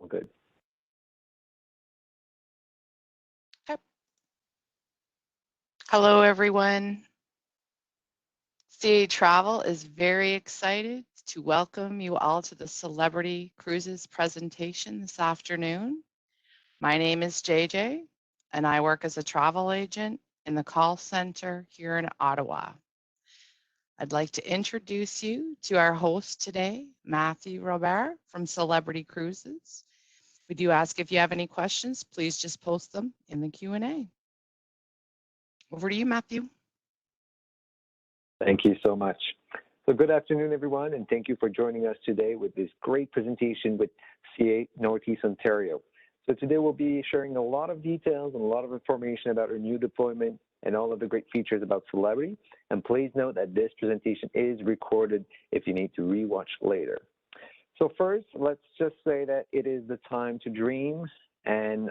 Good. Okay. Hello, everyone. CA Travel is very excited to welcome you all to the Celebrity Cruises presentation this afternoon. My name is JJ, and I work as a travel agent in the call center here in Ottawa. I'd like to introduce you to our host today, Matthew Robert from Celebrity Cruises. We do ask if you have any questions, please just post them in the Q&A. Over to you, Matthew. Thank you so much. So good afternoon, everyone, and thank you for joining us today with this great presentation with CA Northeast Ontario. So today we'll be sharing a lot of details and a lot of information about our new deployment and all of the great features about Celebrity. And please note that this presentation is recorded if you need to rewatch later. So first, let's just say that it is the time to dream and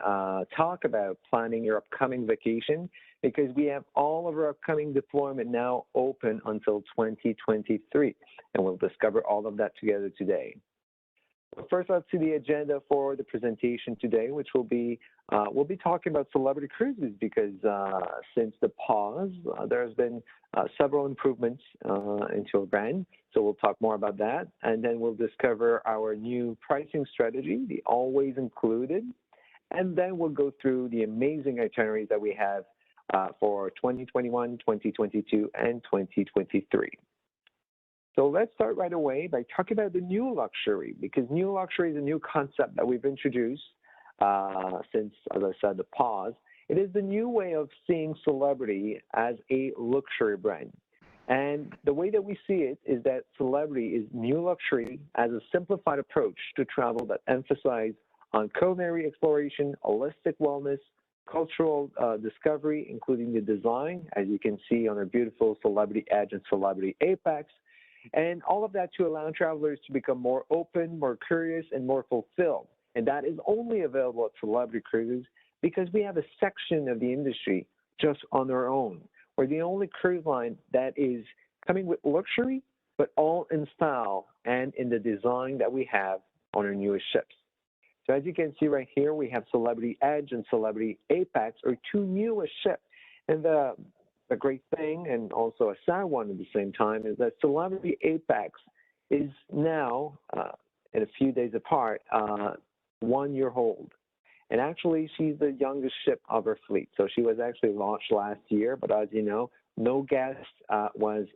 talk about planning your upcoming vacation, because we have all of our upcoming deployment now open until 2023, and we'll discover all of that together today. But first, let's see the agenda for the presentation today, which will be, we'll be talking about Celebrity Cruises, because since the pause, there's been several improvements into our brand, so we'll talk more about that, and then we'll discover our new pricing strategy, the always included, and then we'll go through the amazing itineraries that we have for 2021, 2022, and 2023. So let's start right away by talking about the new luxury, because new luxury is a new concept that we've introduced since, as I said, the pause. It is the new way of seeing Celebrity as a luxury brand. And the way that we see it is that Celebrity is new luxury as a simplified approach to travel that emphasizes on culinary exploration, holistic wellness, cultural discovery, including the design, as you can see on our beautiful Celebrity Edge and Celebrity Apex, and all of that to allow travelers to become more open, more curious, and more fulfilled. And that is only available at Celebrity Cruises because we have a section of the industry just on our own. We're the only cruise line that is coming with luxury, but all in style and in the design that we have on our newest ships. So as you can see right here, we have Celebrity Edge and Celebrity Apex, our two newest ships. And the great thing, and also a sad one at the same time, is that Celebrity Apex is now, in a few days apart, 1 year old. And actually, she's the youngest ship of our fleet. So she was actually launched last year, but as you know, no guest was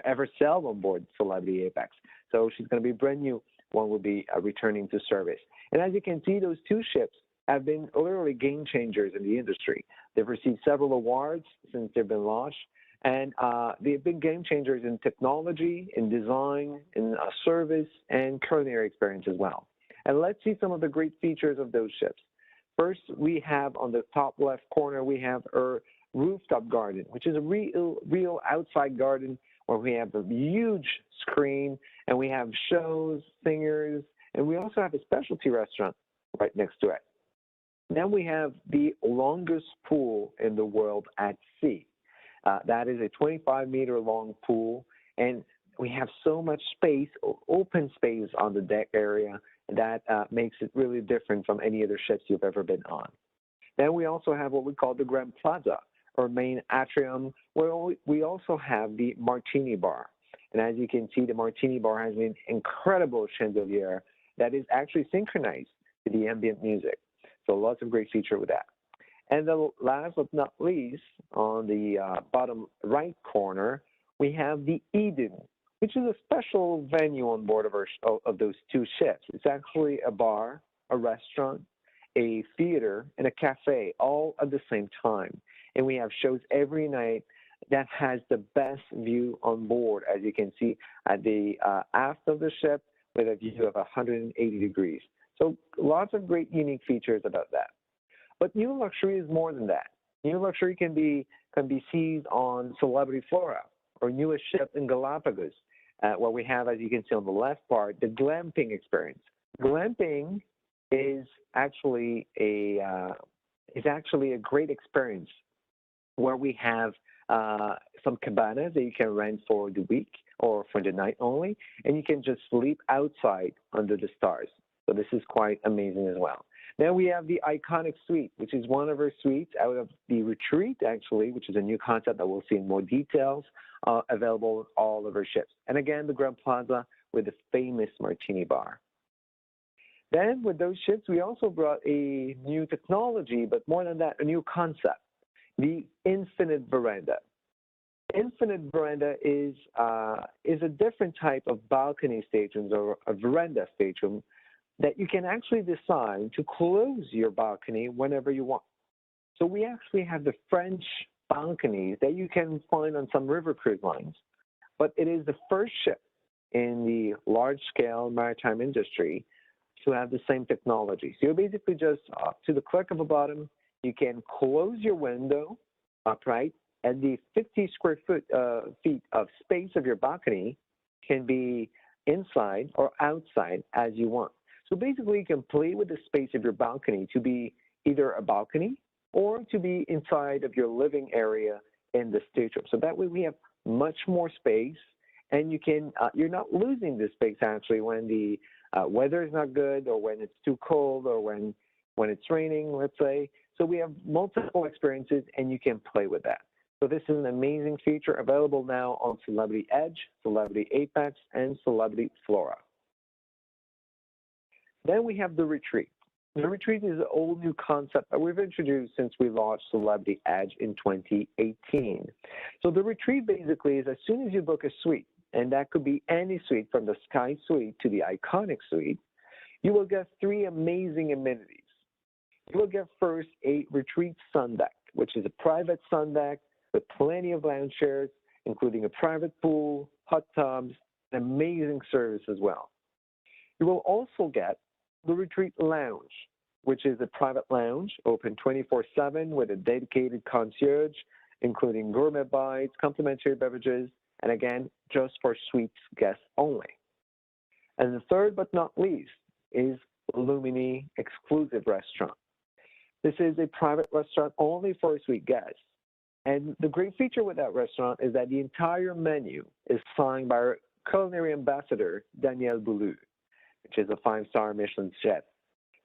ever sailed on board Celebrity Apex. So she's going to be brand new. One will be returning to service. And as you can see, those two ships have been literally game changers in the industry. They've received several awards since they've been launched, and they've been game changers in technology, in design, in service, and culinary experience as well. And let's see some of the great features of those ships. First, we have on the top left corner, we have our Rooftop Garden, which is a real outside garden where we have a huge screen, and we have shows, singers, and we also have a specialty restaurant right next to it. Then we have the longest pool in the world at sea. That is a 25-meter long pool, and we have so much space, open space on the deck area that makes it really different from any other ships you've ever been on. Then we also have what we call the Grand Plaza, our main atrium, where we also have the Martini Bar. And as you can see, the Martini Bar has an incredible chandelier that is actually synchronized to the ambient music. So lots of great feature with that. And then last but not least, on the bottom right corner, we have the Eden, which is a special venue on board of those two ships. It's actually a bar, a restaurant, a theater, and a cafe, all at the same time. And we have shows every night that has the best view on board, as you can see at the aft of the ship with a view of 180 degrees. So lots of great unique features about that. But new luxury is more than that. New luxury can be seized on Celebrity Flora, or newest ship in Galapagos, where we have, as you can see on the left part, the glamping experience. Glamping is actually a great experience where we have some cabanas that you can rent for the week or for the night only, and you can just sleep outside under the stars. So this is quite amazing as well. Then we have the Iconic Suite, which is one of our suites out of the Retreat, actually, which is a new concept that we'll see in more details, available on all of our ships. And again, the Grand Plaza with the famous martini bar. Then with those ships, we also brought a new technology, but more than that, a new concept, the Infinite Veranda. Infinite Veranda is a different type of balcony staterooms or a veranda stateroom that you can actually decide to close your balcony whenever you want. So we actually have the French balconies that you can find on some river cruise lines, but it is the first ship in the large-scale maritime industry to have the same technology. So you basically just, to the click of a button, you can close your window upright, and the 50 square feet of space of your balcony can be inside or outside as you want. So basically, you can play with the space of your balcony to be either a balcony or to be inside of your living area in the stateroom. So that way we have much more space, and you can, you're not losing this space actually when the weather is not good or when it's too cold or when it's raining, let's say. So we have multiple experiences, and you can play with that. So this is an amazing feature available now on Celebrity Edge, Celebrity Apex, and Celebrity Flora. Then we have the Retreat. The Retreat is an all new concept that we've introduced since we launched Celebrity Edge in 2018. So the Retreat basically is as soon as you book a suite, and that could be any suite from the Sky Suite to the Iconic Suite, you will get 3 amazing amenities. You will get first a Retreat sun deck, which is a private sun deck with plenty of lounge chairs, including a private pool, hot tubs, and amazing service as well. You will also get the Retreat Lounge, which is a private lounge open 24/7 with a dedicated concierge, including gourmet bites, complimentary beverages, and again, just for suites guests only. And the third but not least is Luminee Exclusive Restaurant. This is a private restaurant only for suite guests. And the great feature with that restaurant is that the entire menu is signed by our culinary ambassador, Daniel Boulou, which is a 5-star Michelin chef.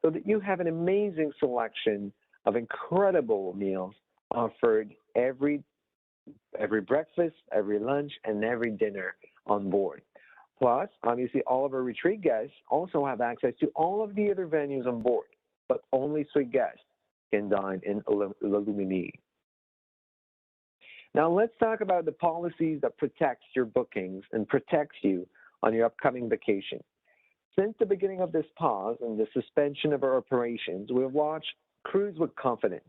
So that you have an amazing selection of incredible meals offered every breakfast, every lunch, and every dinner on board. Plus, obviously, all of our retreat guests also have access to all of the other venues on board, but only suite guests can dine in the Luminee. Now, let's talk about the policies that protects your bookings and protects you on your upcoming vacation. Since the beginning of this pause and the suspension of our operations, we've launched Cruise with Confidence,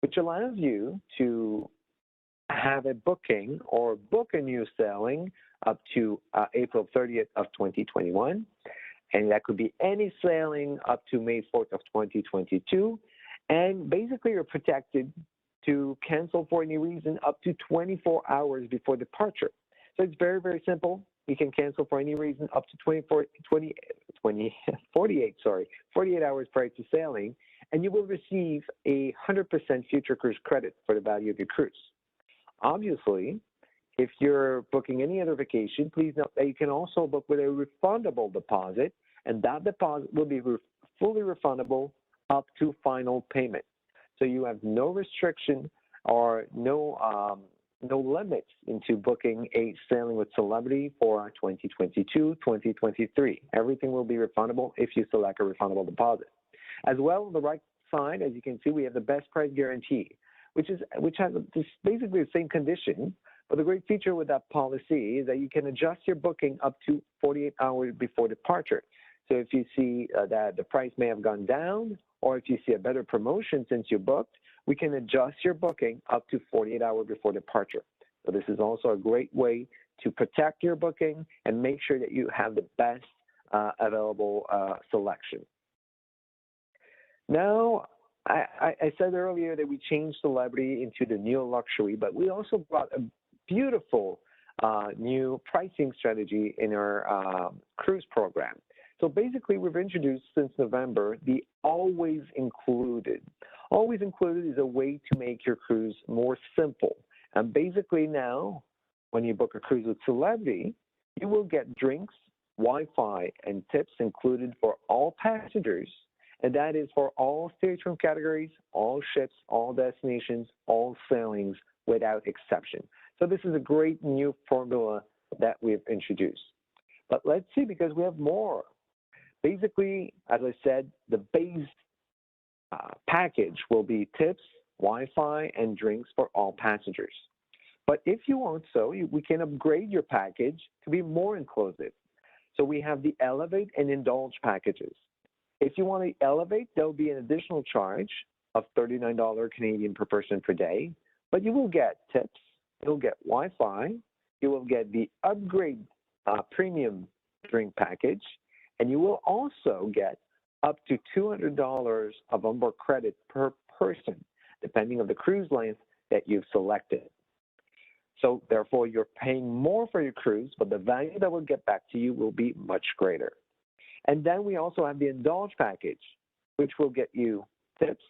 which allows you to have a booking or book a new sailing up to April 30th of 2021. And that could be any sailing up to May 4th of 2022. And basically, you're protected to cancel for any reason up to 24 hours before departure. So it's very, very simple. You can cancel for any reason up to 48 hours prior to sailing, and you will receive a 100% future cruise credit for the value of your cruise. Obviously, if you're booking any other vacation, please note that you can also book with a refundable deposit, and that deposit will be fully refundable up to final payment. So you have no restriction or no limits into booking a sailing with Celebrity for 2022, 2023. Everything will be refundable if you select a refundable deposit. As well, on the right side, as you can see, we have the best price guarantee, which has basically the same condition. But the great feature with that policy is that you can adjust your booking up to 48 hours before departure. So if you see that the price may have gone down, or if you see a better promotion since you booked, we can adjust your booking up to 48 hours before departure. So this is also a great way to protect your booking and make sure that you have the best available selection. Now, I said earlier that we changed Celebrity into the neo luxury, but we also brought a beautiful new pricing strategy in our cruise program. So basically, we've introduced since November the Always Included. Always Included is a way to make your cruise more simple. And basically now, when you book a cruise with Celebrity, you will get drinks Wi-Fi, and tips included for all passengers, and that is for all stateroom categories, all ships, all destinations, all sailings without exception. So this is a great new formula that we've introduced. But let's see, because we have more. Basically, as I said, the base package will be tips, Wi-Fi, and drinks for all passengers. But if you want so, we can upgrade your package to be more inclusive. So we have the Elevate and Indulge packages. If you want to Elevate, there will be an additional charge of $39 Canadian per person per day, but you will get tips, you'll get Wi-Fi, you will get the Upgrade premium drink package, and you will also get up to $200 of onboard credit per person, depending on the cruise length that you've selected. So therefore, you're paying more for your cruise, but the value that will get back to you will be much greater. And then we also have the Indulge package, which will get you tips,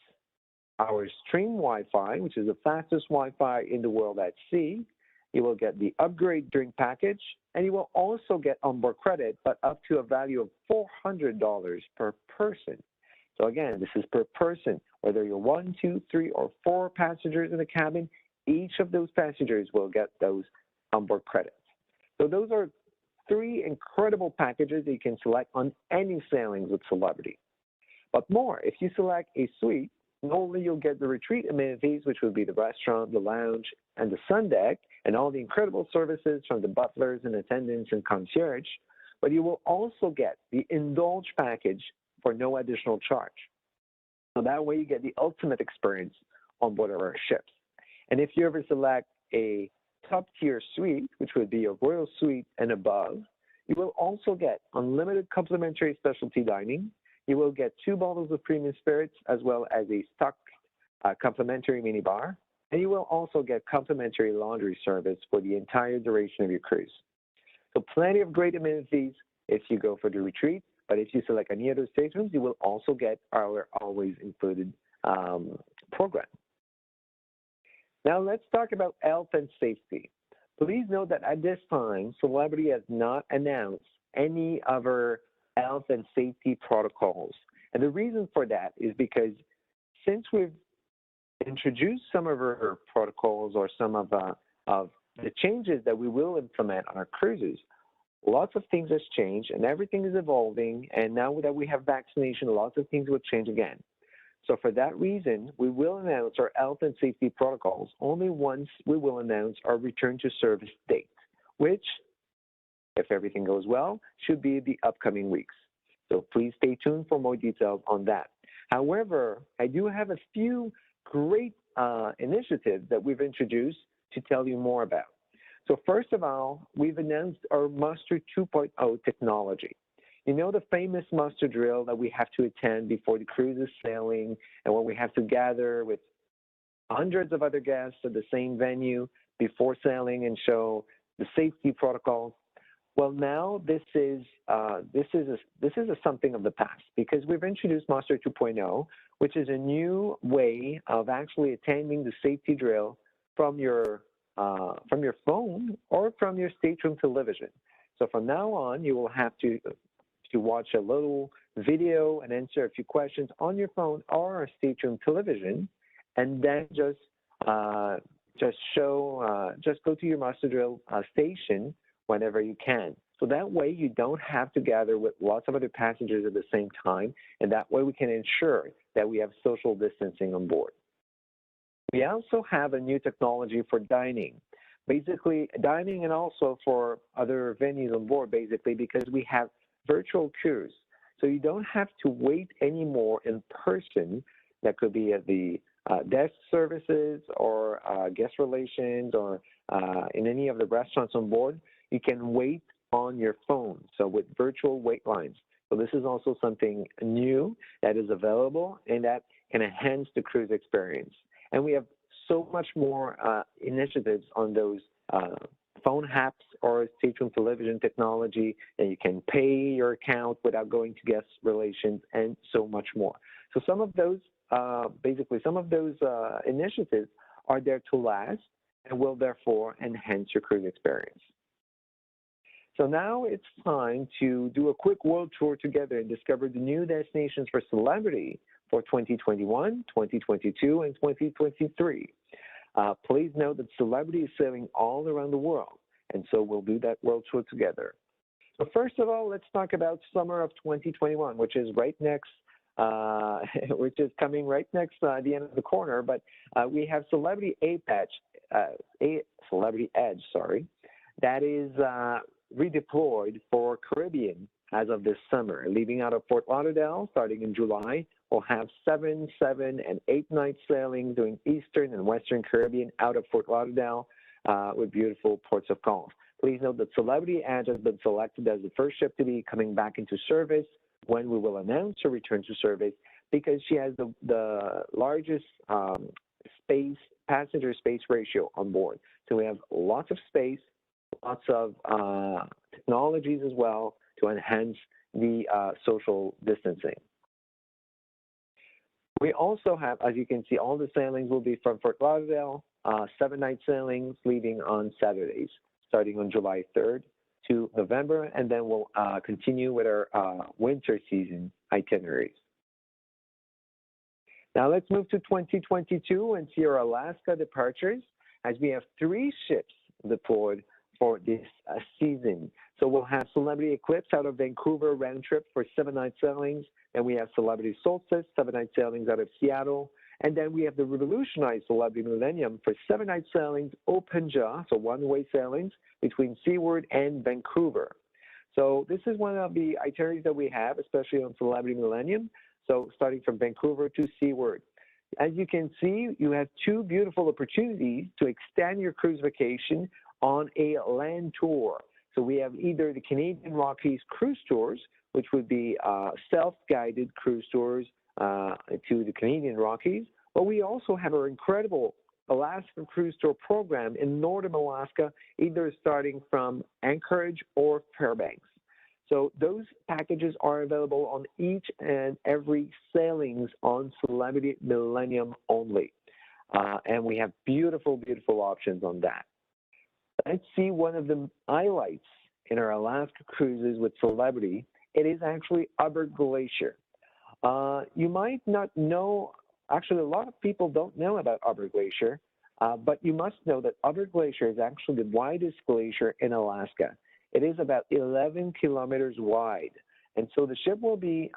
our Stream Wi-Fi, which is the fastest Wi-Fi in the world at sea. You will get the Upgrade drink package, and you will also get onboard credit, but up to a value of $400 per person. So again, this is per person. Whether you're 1, 2, 3, or 4 passengers in the cabin, each of those passengers will get those onboard credits. So those are 3 incredible packages that you can select on any sailings with Celebrity. But more, if you select a suite, not only you'll get the retreat amenities, which would be the restaurant, the lounge, and the sun deck, and all the incredible services from the butlers and attendants and concierge, but you will also get the Indulge package for no additional charge. So that way you get the ultimate experience on board our ships. And if you ever select a top-tier suite, which would be a royal suite and above, you will also get unlimited complimentary specialty dining. You will get 2 bottles of premium spirits, as well as a stock complimentary minibar. And you will also get complimentary laundry service for the entire duration of your cruise. So plenty of great amenities if you go for the retreat, but if you select any other staterooms, you will also get our always included program. Now let's talk about health and safety. Please note that at this time, Celebrity has not announced any other health and safety protocols. And the reason for that is because since we've introduced some of our protocols or some of the changes that we will implement on our cruises, lots of things has changed and everything is evolving. And now that we have vaccination, lots of things will change again. So for that reason, we will announce our health and safety protocols only once we will announce our return to service date, which, if everything goes well, should be the upcoming weeks. So please stay tuned for more details on that. However, I do have a few great initiatives that we've introduced to tell you more about. So first of all, we've announced our Muster 2.0 technology. You know the famous muster drill that we have to attend before the cruise is sailing, and when we have to gather with hundreds of other guests at the same venue before sailing and show the safety protocols. Well, now this is something of the past, because we've introduced Muster 2.0, which is a new way of actually attending the safety drill from your phone or from your stateroom television. So from now on, you will have to watch a little video and answer a few questions on your phone or a stateroom television, and then just go to your muster drill station whenever you can. So that way you don't have to gather with lots of other passengers at the same time, and that way we can ensure that we have social distancing on board. We also have a new technology for dining. Basically, dining and also for other venues on board, basically, because we have virtual queues. So you don't have to wait anymore in person. That could be at the desk services or guest relations or in any of the restaurants on board. You can wait on your phone, so with virtual wait lines. So this is also something new that is available and that can enhance the cruise experience. And we have so much more initiatives on those phone apps or stateroom television technology, and you can pay your account without going to guest relations, and so much more. So some of those, initiatives are there to last and will therefore enhance your cruise experience. So now it's time to do a quick world tour together and discover the new destinations for celebrity for 2021, 2022, and 2023. Please note that celebrity is sailing all around the world, and so we'll do that world tour together. So first of all, let's talk about summer of 2021, which is right next, which is coming right next the end of the corner. But we have Celebrity Celebrity Edge, sorry, that is redeployed for Caribbean as of this summer, leaving out of Fort Lauderdale starting in July. We'll have 7, 7, and 8 night sailing doing Eastern and Western Caribbean out of Fort Lauderdale with beautiful ports of call. Please note that Celebrity Edge has been selected as the first ship to be coming back into service when we will announce her return to service, because she has the largest passenger space ratio on board. So we have lots of space, lots of technologies as well to enhance the social distancing. We also have, as you can see, all the sailings will be from Fort Lauderdale, 7 night sailings leaving on Saturdays, starting on July 3rd to November, and then we'll continue with our winter season itineraries. Now let's move to 2022 and see our Alaska departures, as we have 3 ships deployed for this season. So we'll have Celebrity Eclipse out of Vancouver round trip for 7 night sailings, and we have Celebrity Solstice, 7 night sailings out of Seattle, and then we have the Revolutionized Celebrity Millennium for 7 night sailings, open jaw, so one-way sailings between Seaward and Vancouver. So this is one of the itineraries that we have, especially on Celebrity Millennium, so starting from Vancouver to Seaward. As you can see, you have 2 beautiful opportunities to extend your cruise vacation on a land tour. So we have either the Canadian Rockies cruise tours, which would be self-guided cruise tours to the Canadian Rockies, but we also have our incredible Alaska cruise tour program in northern Alaska, either starting from Anchorage or Fairbanks. So those packages are available on each and every sailings on Celebrity Millennium only. And we have beautiful, beautiful options on that. Let's see one of the highlights in our Alaska cruises with Celebrity. It is actually Glacier. You might not know, actually a lot of people don't know about Glacier, but you must know that Glacier is actually the widest glacier in Alaska. It is about 11 kilometers wide. And so the ship will be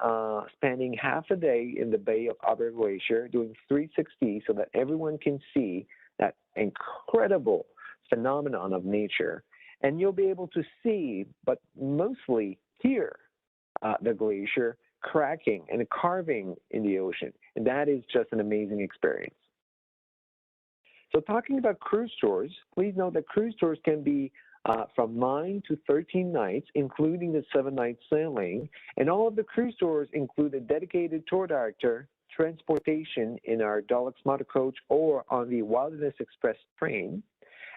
spending half a day in the bay of Glacier doing 360 so that everyone can see that incredible phenomenon of nature. And you'll be able to see, but mostly hear, the glacier cracking and carving in the ocean. And that is just an amazing experience. So talking about cruise tours, please note that cruise tours can be from 9 to 13 nights, including the 7 night sailing. And all of the cruise tours include a dedicated tour director, transportation in our Deluxe Motor Coach or on the Wilderness Express train.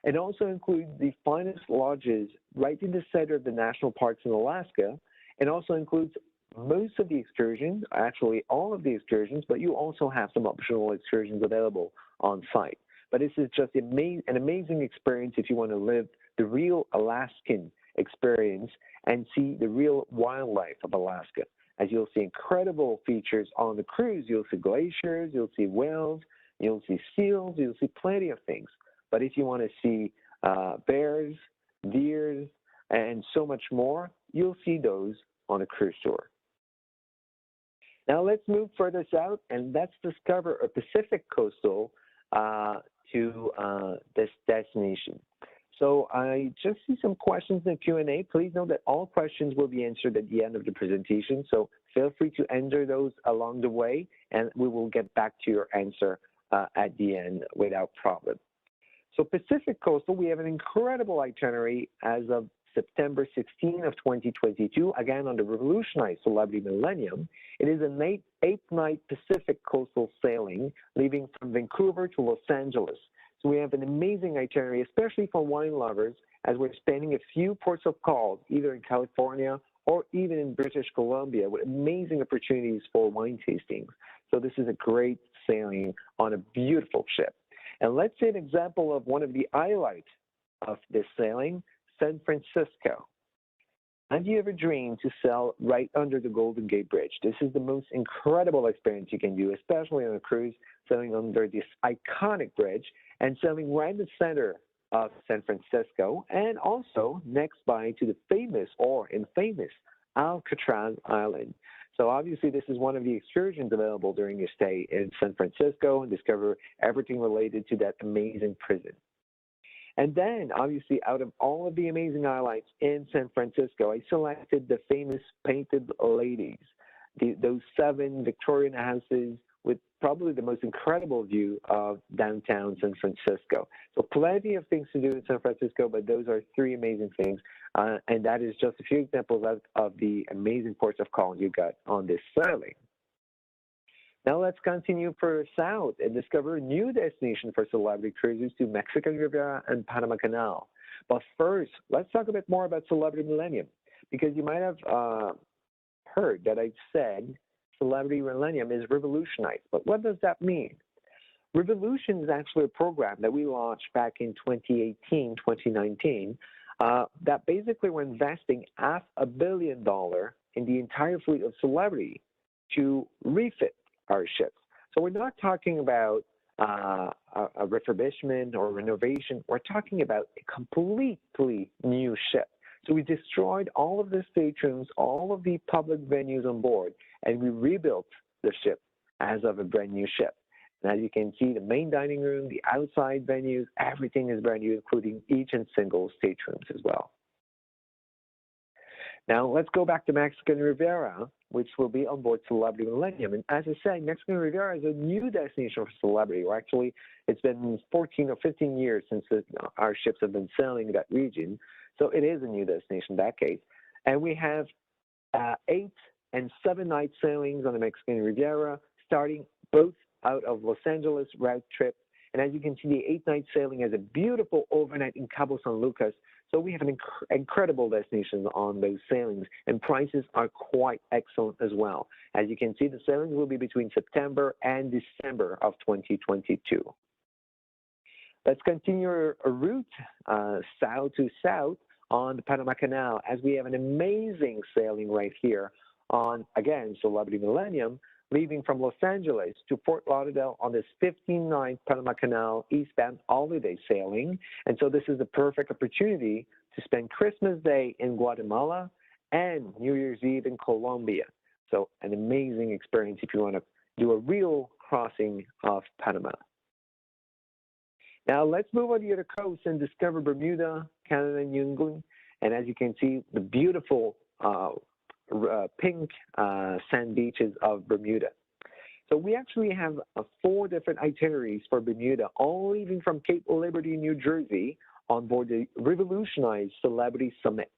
It also includes the finest lodges right in the center of the national parks in Alaska. It also includes most of the excursions, actually all of the excursions, but you also have some optional excursions available on site. But this is just an amazing experience if you want to live the real Alaskan experience and see the real wildlife of Alaska. As you'll see incredible features on the cruise, you'll see glaciers, you'll see whales, you'll see seals, you'll see plenty of things. But if you want to see bears, deer, and so much more, you'll see those on a cruise tour. Now let's move further south and let's discover a Pacific coastal to this destination. So I just see some questions in the Q&A. Please note that all questions will be answered at the end of the presentation, so feel free to enter those along the way, and we will get back to your answer at the end without problem. So Pacific Coastal, we have an incredible itinerary as of September 16 of 2022, again on the Revolutionized Celebrity Millennium. It is an 8-night Pacific Coastal sailing, leaving from Vancouver to Los Angeles. So we have an amazing itinerary, especially for wine lovers, as we're spanning a few ports of call, either in California or even in British Columbia, with amazing opportunities for wine tastings. So this is a great sailing on a beautiful ship. And let's say an example of one of the highlights of this sailing, San Francisco. Have you ever dreamed to sail right under the Golden Gate Bridge? This is the most incredible experience you can do, especially on a cruise, sailing under this iconic bridge and sailing right in the center of San Francisco, and also next by to the famous or infamous Alcatraz Island. So obviously this is one of the excursions available during your stay in San Francisco, and discover everything related to that amazing prison. And then, obviously, out of all of the amazing highlights in San Francisco, I selected the famous Painted Ladies, those 7 Victorian houses with probably the most incredible view of downtown San Francisco. So plenty of things to do in San Francisco, but those are 3 amazing things. And that is just a few examples of the amazing ports of call you got on this sailing. Now let's continue further south and discover a new destination for celebrity cruises to Mexican Riviera and Panama Canal. But first, let's talk a bit more about Celebrity Millennium, because you might have heard that I said Celebrity Millennium is revolutionized. But what does that mean? Revolution is actually a program that we launched back in 2018, 2019, that basically we're investing $500 million in the entire fleet of Celebrity to refit our ships. So we're not talking about a refurbishment or renovation. We're talking about a completely new ship. So we destroyed all of the staterooms, all of the public venues on board, and we rebuilt the ship as of a brand new ship. And as you can see, the main dining room, the outside venues, everything is brand new, including each and single staterooms as well. Now, let's go back to Mexican Riviera, which will be on board Celebrity Millennium. And as I said, Mexican Riviera is a new destination for Celebrity. Or actually, it's been 14 or 15 years since our ships have been sailing that region. So it is a new destination in that case. And we have 8 and 7 night sailings on the Mexican Riviera, starting both out of Los Angeles route trip. And as you can see, the 8-night sailing has a beautiful overnight in Cabo San Lucas. So we have an incredible destination on those sailings, and prices are quite excellent as well. As you can see, the sailings will be between September and December of 2022. Let's continue a route south to south on the Panama Canal, as we have an amazing sailing right here on, again, Celebrity Millennium, leaving from Los Angeles to Fort Lauderdale on this 15-night Panama Canal eastbound holiday sailing. And so this is the perfect opportunity to spend Christmas Day in Guatemala and New Year's Eve in Colombia. So an amazing experience if you want to do a real crossing of Panama. Now let's move on the other coast and discover Bermuda, Canada, and New England. And as you can see, the beautiful pink sand beaches of Bermuda. So we actually have 4 different itineraries for Bermuda, all leaving from Cape Liberty, New Jersey, on board the Revolutionized Celebrity Summit.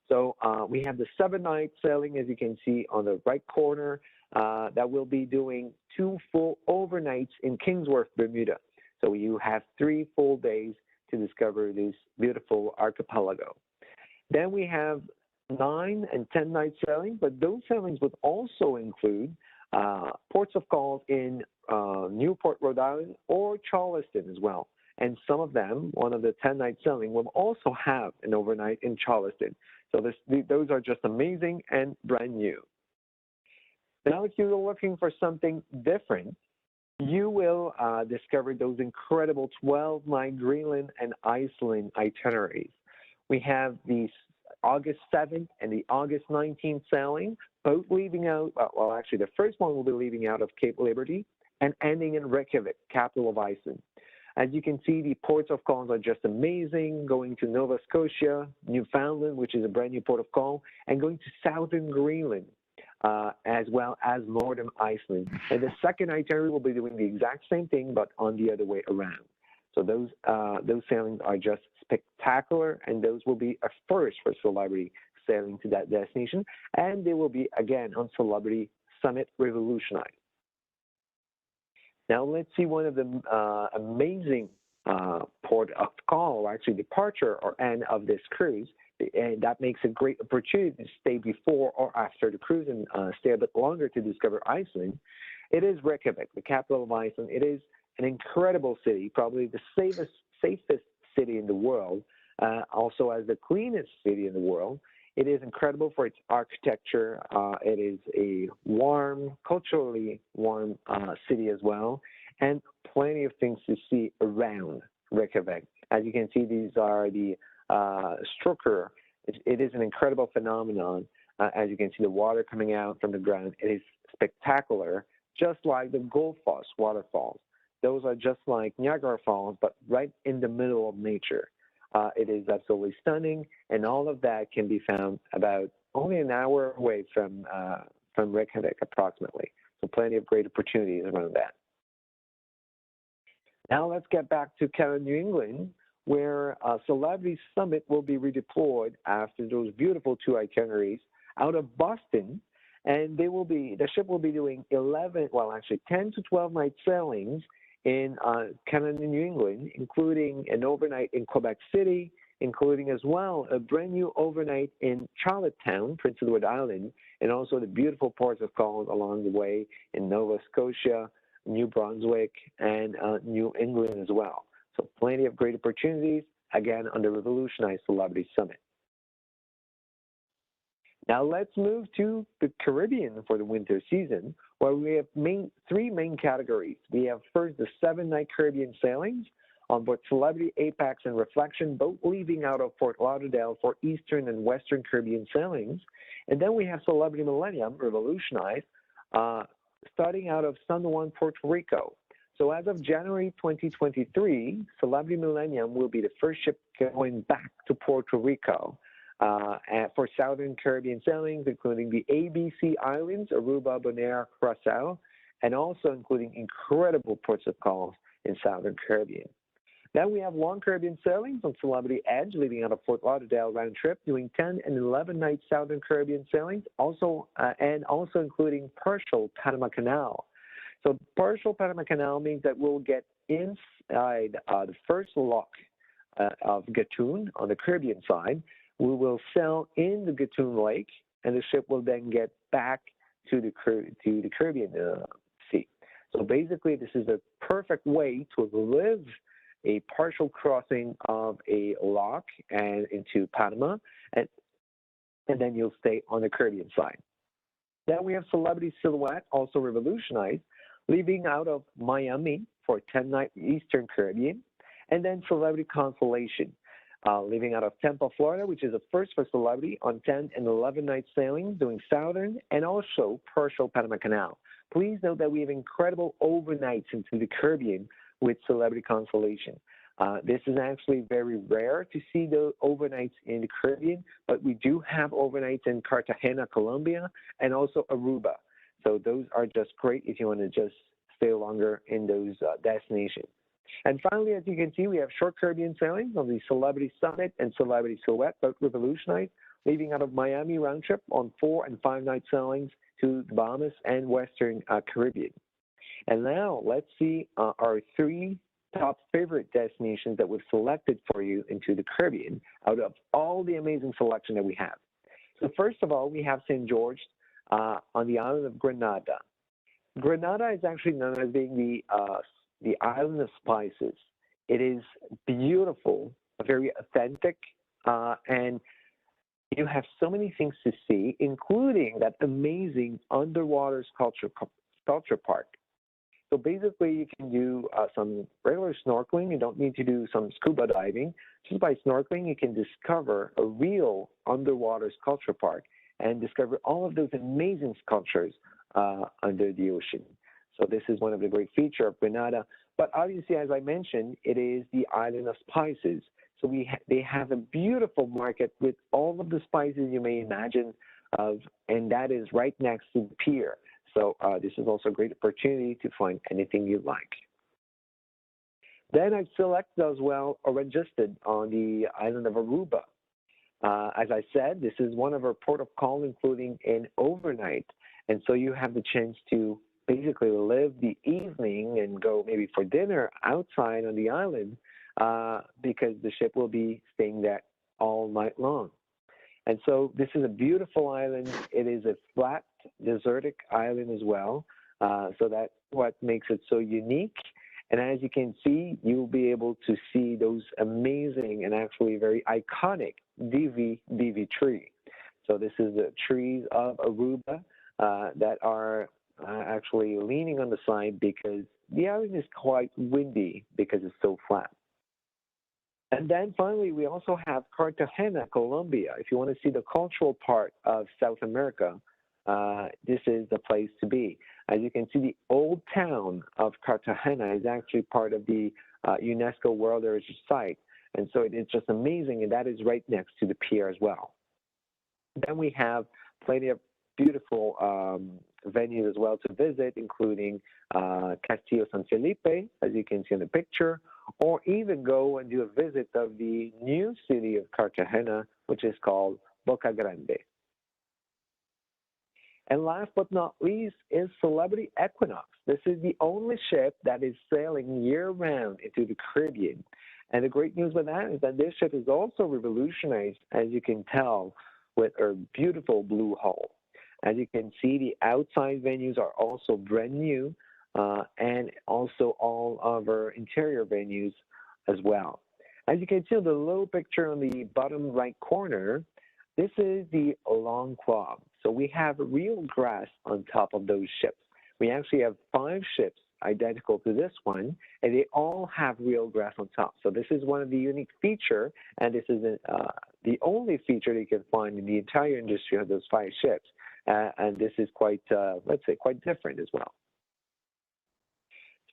So we have the 7-night sailing, as you can see on the right corner, that will be doing 2 full overnights in Kingsworth, Bermuda. So you have 3 full days to discover this beautiful archipelago. Then we have 9 and 10-night sailing, but those sailings would also include ports of call in Newport, Rhode Island, or Charleston as well. And some of them, one of the 10-night sailing, will also have an overnight in Charleston. So those are just amazing and brand new. Now, if you're looking for something different, you will discover those incredible 12-night Greenland and Iceland itineraries. We have these August 7th and the August 19th sailing, both leaving out, well, actually, the first one will be leaving out of Cape Liberty and ending in Reykjavik, capital of Iceland. As you can see, the ports of call are just amazing, going to Nova Scotia, Newfoundland, which is a brand new port of call, and going to southern Greenland, as well as northern Iceland. And the second itinerary will be doing the exact same thing, but on the other way around. So those sailings are just spectacular, and those will be a first for Celebrity sailing to that destination, and they will be, again, on Celebrity Summit Revolutionized. Now let's see one of the amazing port of call, or actually departure or end of this cruise, and that makes a great opportunity to stay before or after the cruise and stay a bit longer to discover Iceland. It is Reykjavik, the capital of Iceland. It is an incredible city, probably the safest city in the world, also as the cleanest city in the world. It is incredible for its architecture. It is a warm, culturally warm city as well, and plenty of things to see around Reykjavik. As you can see, these are the structure. It is an incredible phenomenon. As you can see, the water coming out from the ground. It is spectacular, just like the Gullfoss waterfalls. Those are just like Niagara Falls, but right in the middle of nature. It is absolutely stunning, and all of that can be found about only an hour away from Reykjavik, approximately. So plenty of great opportunities around that. Now let's get back to Canada, New England, where Celebrity Summit will be redeployed after those beautiful 2 itineraries out of Boston, and the ship will be doing 10 to 12 night sailings in Canada and New England, including an overnight in Quebec City, including as well a brand new overnight in Charlottetown, Prince Edward Island, and also the beautiful ports of call along the way in Nova Scotia, New Brunswick, and New England as well. So plenty of great opportunities, again, on the Revolutionized Celebrity Summit. Now let's move to the Caribbean for the winter season, where we have 3 main categories. We have first the 7-night Caribbean sailings on board Celebrity, Apex, and Reflection, both leaving out of Fort Lauderdale for Eastern and Western Caribbean sailings. And then we have Celebrity Millennium, Revolutionized, starting out of San Juan, Puerto Rico. So as of January 2023, Celebrity Millennium will be the first ship going back to Puerto Rico for Southern Caribbean sailings, including the ABC Islands, Aruba, Bonaire, Curaçao, and also including incredible ports of call in Southern Caribbean. Then we have long Caribbean sailings on Celebrity Edge, leaving out of Fort Lauderdale round trip, doing 10 and 11 night Southern Caribbean sailings, and also including partial Panama Canal. So partial Panama Canal means that we'll get inside the first lock of Gatun on the Caribbean side. We will sail in the Gatun Lake, and the ship will then get back to the Caribbean Sea. So basically, this is a perfect way to live a partial crossing of a lock and into Panama, and then you'll stay on the Caribbean side. Then we have Celebrity Silhouette, also Revolutionized, leaving out of Miami for 10-night Eastern Caribbean, and then Celebrity Consolation, leaving out of Tampa, Florida, which is a first for Celebrity on 10 and 11-night sailings, doing Southern and also partial Panama Canal. Please note that we have incredible overnights into the Caribbean with Celebrity Consolation. This is actually very rare to see the overnights in the Caribbean, but we do have overnights in Cartagena, Colombia, and also Aruba. So those are just great if you want to just stay longer in those destinations. And finally, as you can see, we have short Caribbean sailings on the Celebrity Summit and Celebrity Silhouette, both Revolutionized, leaving out of Miami round trip on 4 and 5 night sailings to the Bahamas and Western Caribbean. And now let's see our 3 top favorite destinations that we've selected for you into the Caribbean out of all the amazing selection that we have. So first of all, we have St. George on the island of Granada. Granada is actually known as being the island of spices. It is beautiful, very authentic, and you have so many things to see, including that amazing underwater sculpture park. So basically, you can do some regular snorkeling. You don't need to do some scuba diving. Just by snorkeling, you can discover a real underwater sculpture park and discover all of those amazing sculptures under the ocean. So this is one of the great features of Granada. But obviously, as I mentioned, it is the island of spices. So they have a beautiful market with all of the spices you may imagine of, and that is right next to the pier. So this is also a great opportunity to find anything you like. Then I've selected as well Orangested on the island of Aruba. As I said, this is one of our port of call, including an overnight. And so you have the chance to basically live the evening and go maybe for dinner outside on the island because the ship will be staying there all night long. And so this is a beautiful island. It is a flat, desertic island as well. So that's what makes it so unique. And as you can see, you'll be able to see those amazing and actually very iconic divi tree. So this is the trees of Aruba that are actually leaning on the side because the island is quite windy because it's so flat. And then finally, we also have Cartagena, Colombia. If you want to see the cultural part of South America, this is the place to be. As you can see, the old town of Cartagena is actually part of the UNESCO World Heritage Site. And so it is just amazing, and that is right next to the pier as well. Then we have plenty of beautiful venues as well to visit, including Castillo San Felipe, as you can see in the picture, or even go and do a visit of the new city of Cartagena, which is called Boca Grande. And last but not least is Celebrity Equinox. This is the only ship that is sailing year-round into the Caribbean. And the great news with that is that this ship is also revolutionized, as you can tell, with her beautiful blue hull. As you can see, the outside venues are also brand new, and also all of our interior venues as well. As you can see in the little picture on the bottom right corner, this is the long quad. So we have real grass on top of those ships. We actually have 5 ships identical to this one, and they all have real grass on top. So this is one of the unique features, and this is the only feature you can find in the entire industry of those 5 ships. And this is quite, let's say, quite different as well.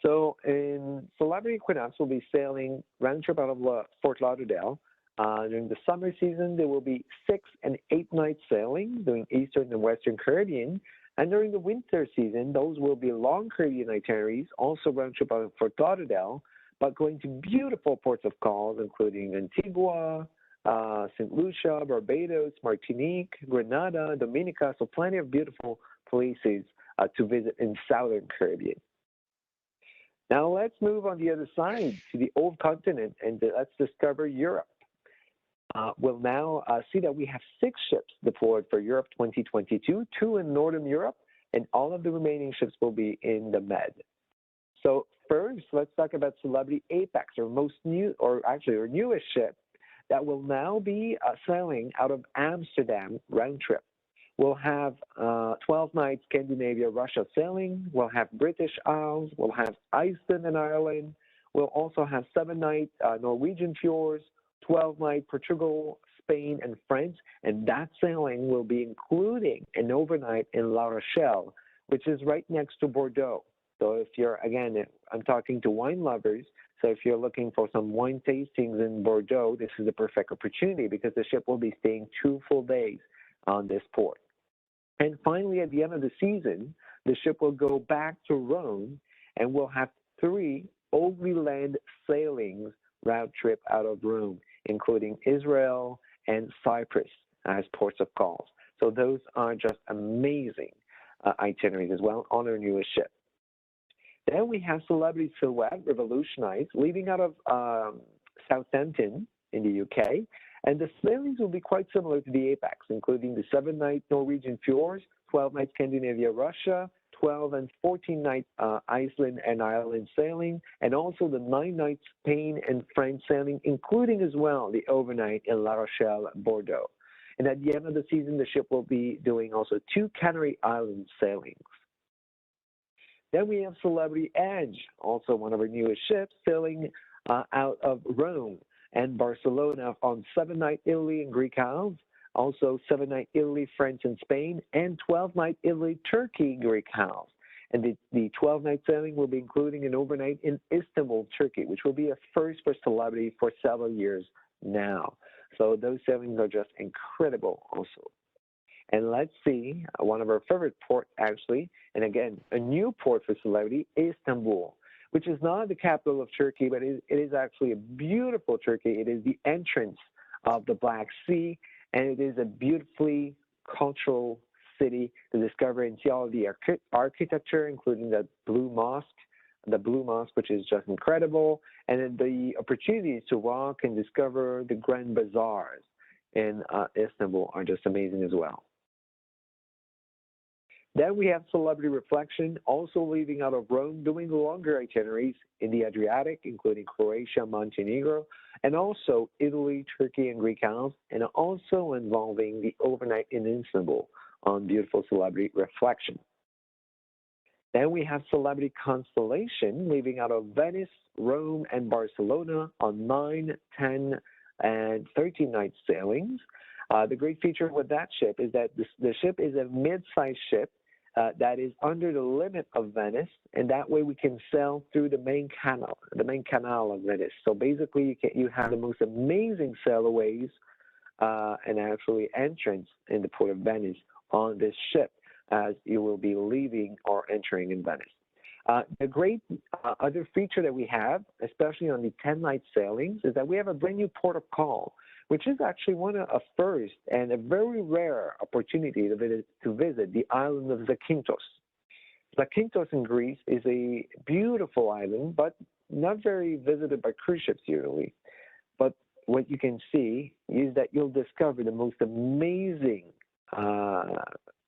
So in Celebrity Equinox, we'll be sailing round trip out of Fort Lauderdale. During the summer season, there will be 6 and 8 night sailing doing Eastern and Western Caribbean. And during the winter season, those will be long Caribbean itineraries, also round trip out of Fort Lauderdale, but going to beautiful ports of call, including Antigua, St. Lucia, Barbados, Martinique, Grenada, Dominica, so plenty of beautiful places to visit in Southern Caribbean. Now let's move on the other side to the old continent and let's discover Europe. We'll now see that we have 6 ships deployed for Europe 2022, 2 in Northern Europe, and all of the remaining ships will be in the Med. So first, let's talk about Celebrity Apex, our newest ship that will now be sailing out of Amsterdam round trip. We'll have 12-night Scandinavia, Russia sailing. We'll have British Isles. We'll have Iceland and Ireland. We'll also have 7-night Norwegian fjords, 12-night Portugal, Spain, and France. And that sailing will be including an overnight in La Rochelle, which is right next to Bordeaux. So if you're, again, I'm talking to wine lovers, so if you're looking for some wine tastings in Bordeaux, this is the perfect opportunity because the ship will be staying 2 full days on this port. And finally, at the end of the season, the ship will go back to Rome and we'll have 3 overland sailings round trip out of Rome, including Israel and Cyprus as ports of calls. So those are just amazing itineraries as well on our newest ship. Then we have Celebrity Silhouette, Revolutionized, leaving out of Southampton in the UK. And the sailings will be quite similar to the Apex, including the 7-night Norwegian fjords, 12-night Scandinavia, Russia, 12 and 14-night Iceland and Ireland sailing, and also the 9-night Spain and France sailing, including as well the overnight in La Rochelle, Bordeaux. And at the end of the season, the ship will be doing also 2 Canary Island sailings. Then we have Celebrity Edge, also one of our newest ships, sailing out of Rome and Barcelona on 7-night Italy and Greek Isles, also 7-night Italy, France, and Spain, and 12-night Italy, Turkey, Greek Isles. And the 12-night sailing will be including an overnight in Istanbul, Turkey, which will be a first for Celebrity for several years now. So those sailings are just incredible also. And let's see, one of our favorite ports actually, and again, a new port for Celebrity, Istanbul, which is not the capital of Turkey, but it is actually a beautiful Turkey. It is the entrance of the Black Sea, and it is a beautifully cultural city to discover and see all of the architecture, including the Blue Mosque, which is just incredible, and then the opportunities to walk and discover the Grand Bazaars in Istanbul are just amazing as well. Then we have Celebrity Reflection, also leaving out of Rome, doing longer itineraries in the Adriatic, including Croatia, Montenegro, and also Italy, Turkey, and Greek Isles, and also involving the overnight in Istanbul on beautiful Celebrity Reflection. Then we have Celebrity Consolation, leaving out of Venice, Rome, and Barcelona on 9, 10, and 13 night sailings. The great feature with that ship is that the ship is a mid-sized ship that is under the limit of Venice, and that way we can sail through the main canal of Venice. So basically, you have the most amazing sailways and actually entrance in the port of Venice on this ship, as you will be leaving or entering in Venice. The great other feature that we have, especially on the 10-night sailings, is that we have a brand new port of call, which is actually one of a first and a very rare opportunity to visit the island of Zakynthos. Zakynthos in Greece is a beautiful island, but not very visited by cruise ships usually. But what you can see is that you'll discover the most amazing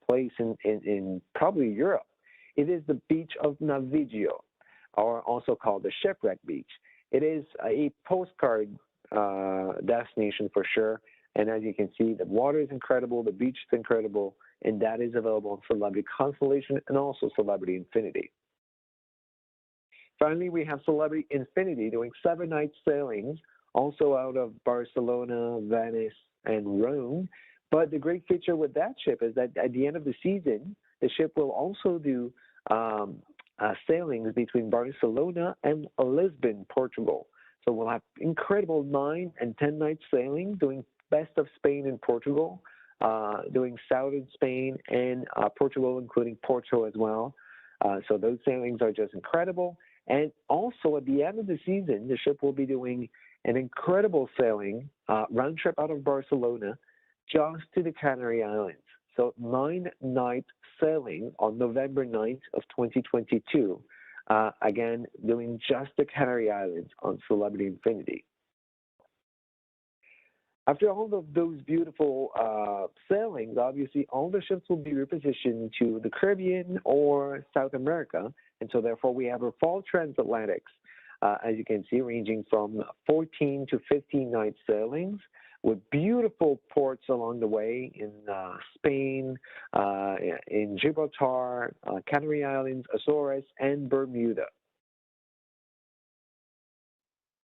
place in probably Europe. It is the beach of Naviggio, or also called the Shipwreck Beach. It is a postcard destination for sure, and as you can see, the water is incredible, the beach is incredible, and that is available on Celebrity Consolation and also Celebrity Infinity. Finally, we have Celebrity Infinity doing 7-night sailings, also out of Barcelona, Venice, and Rome. But the great feature with that ship is that at the end of the season, the ship will also do sailings between Barcelona and Lisbon, Portugal. So we'll have incredible 9 and 10-night sailing, doing best of Spain and Portugal, doing southern Spain and Portugal, including Porto as well. So those sailings are just incredible. And also at the end of the season, the ship will be doing an incredible sailing, round trip out of Barcelona, just to the Canary Islands. So 9-night sailing on November 9th of 2022. Again, doing just the Canary Islands on Celebrity Infinity. After all of those beautiful sailings, obviously all the ships will be repositioned to the Caribbean or South America, and so therefore we have our fall transatlantics, as you can see, ranging from 14 to 15 night sailings, with beautiful ports along the way in Spain, in Gibraltar, Canary Islands, Azores, and Bermuda.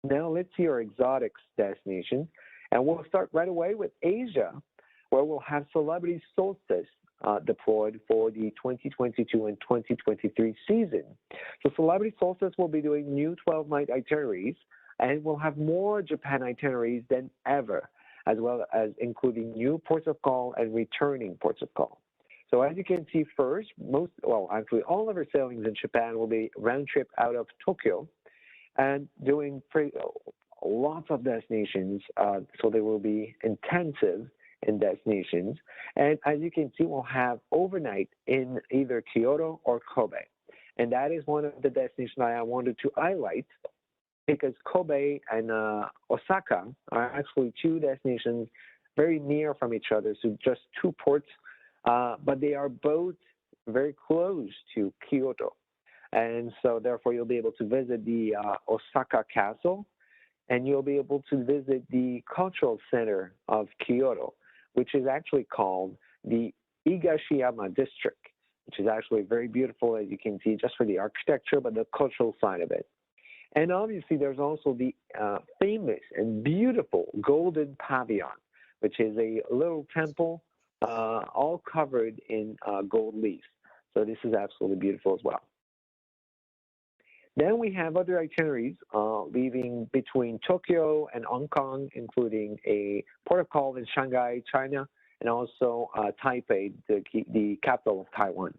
Now let's see our exotics destinations, and we'll start right away with Asia, where we'll have Celebrity Solstice deployed for the 2022 and 2023 season. So Celebrity Solstice will be doing new 12-night itineraries, and we'll have more Japan itineraries than ever, as well as including new ports of call and returning ports of call. So as you can see first, actually all of our sailings in Japan will be round trip out of Tokyo and doing lots of destinations, so they will be intensive in destinations. And as you can see, we'll have overnight in either Kyoto or Kobe. And that is one of the destinations I wanted to highlight, because Kobe and Osaka are actually two destinations very near from each other, so just two ports, but they are both very close to Kyoto. And so therefore you'll be able to visit the Osaka Castle, and you'll be able to visit the cultural center of Kyoto, which is actually called the Higashiyama District, which is actually very beautiful, as you can see, just for the architecture, but the cultural side of it. And obviously, there's also the famous and beautiful Golden Pavilion, which is a little temple all covered in gold leaves. So this is absolutely beautiful as well. Then we have other itineraries leaving between Tokyo and Hong Kong, including a port of call in Shanghai, China, and also Taipei, the capital of Taiwan.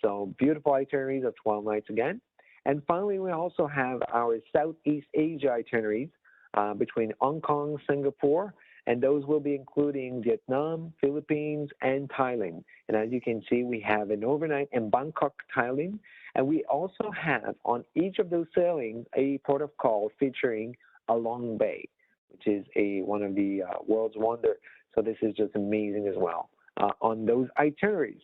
So beautiful itineraries of 12 nights again. And finally, we also have our Southeast Asia itineraries between Hong Kong, Singapore, and those will be including Vietnam, Philippines, and Thailand. And as you can see, we have an overnight in Bangkok, Thailand, and we also have on each of those sailings a port of call featuring Along Bay, which is one of the world's wonder. So this is just amazing as well on those itineraries.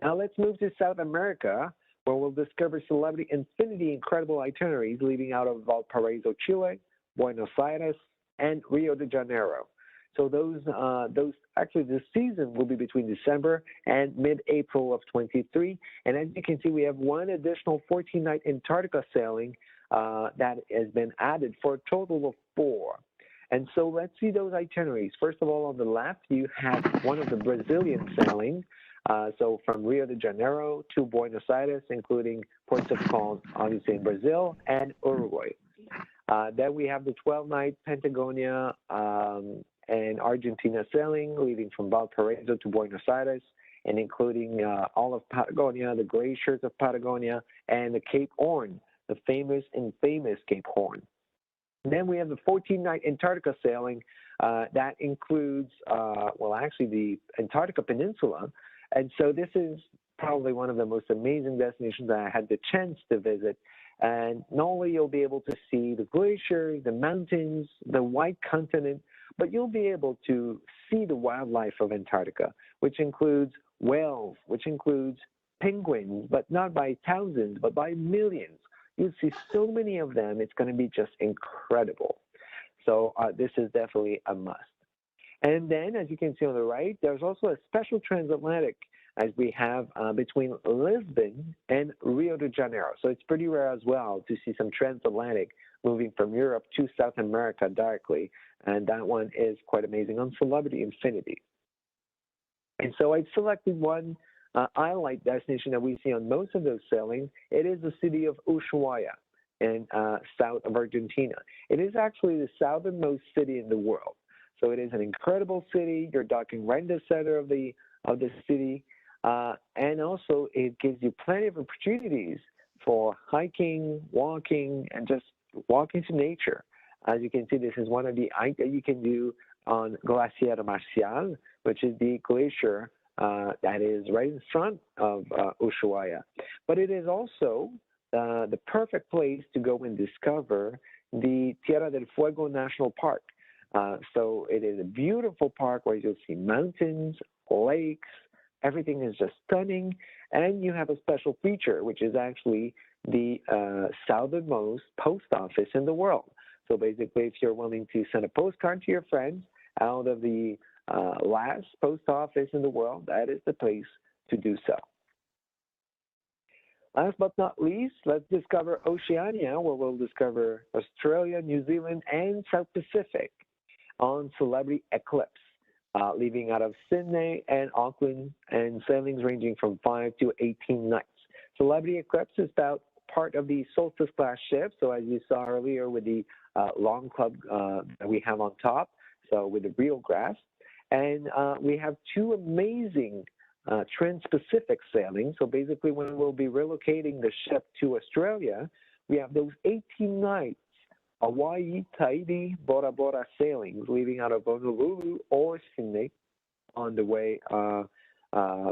Now let's move to South America, where we'll discover celebrity infinity incredible itineraries leading out of Valparaiso, Chile, Buenos Aires, and Rio de Janeiro. So those actually this season will be between December and mid-April of 23. And as you can see, we have one additional 14-night Antarctica sailing that has been added for a total of 4. And so let's see those itineraries. First of all, on the left, you have one of the Brazilian sailings. So from Rio de Janeiro to Buenos Aires, including ports of call, obviously in Brazil and Uruguay. Then we have the 12-night Patagonia and Argentina sailing, leaving from Valparaiso to Buenos Aires, and including all of Patagonia, the glaciers of Patagonia, and the Cape Horn, the famous and famous Cape Horn. And then we have the 14-night Antarctica sailing that includes, well, actually the Antarctica Peninsula. And so this is probably one of the most amazing destinations that I had the chance to visit. And not only you'll be able to see the glaciers, the mountains, the white continent, but you'll be able to see the wildlife of Antarctica, which includes whales, which includes penguins, but not by thousands, but by millions. You'll see so many of them, it's going to be just incredible. So this is definitely a must. And then, as you can see on the right, there's also a special transatlantic as we have between Lisbon and Rio de Janeiro. So it's pretty rare as well to see some transatlantic moving from Europe to South America directly. And that one is quite amazing on Celebrity Infinity. And so I've selected one island destination that we see on most of those sailings. It is the city of Ushuaia in south of Argentina. It is actually the southernmost city in the world. So it is an incredible city. You're docking right in the center of the city. And also it gives you plenty of opportunities for hiking, walking, and just walking to nature. As you can see, this is one of the hikes that you can do on Glacier Marcial, which is the glacier that is right in front of Ushuaia. But it is also the perfect place to go and discover the Tierra del Fuego National Park. So it is a beautiful park where you'll see mountains, lakes, everything is just stunning. And you have a special feature, which is actually the southernmost post office in the world. So basically, if you're willing to send a postcard to your friends out of the last post office in the world, that is the place to do so. Last but not least, let's discover Oceania, where we'll discover Australia, New Zealand, and South Pacific on Celebrity Eclipse, leaving out of Sydney and Auckland, and sailings ranging from 5 to 18 nights. Celebrity Eclipse is about part of the Solstice class ship, so as you saw earlier with the long club that we have on top, so with the real grass. And we have 2 amazing trans-Pacific sailings. So basically, when we'll be relocating the ship to Australia, we have those 18 nights Hawaii, Tahiti, Bora Bora sailings, leaving out of Honolulu or Sydney on the way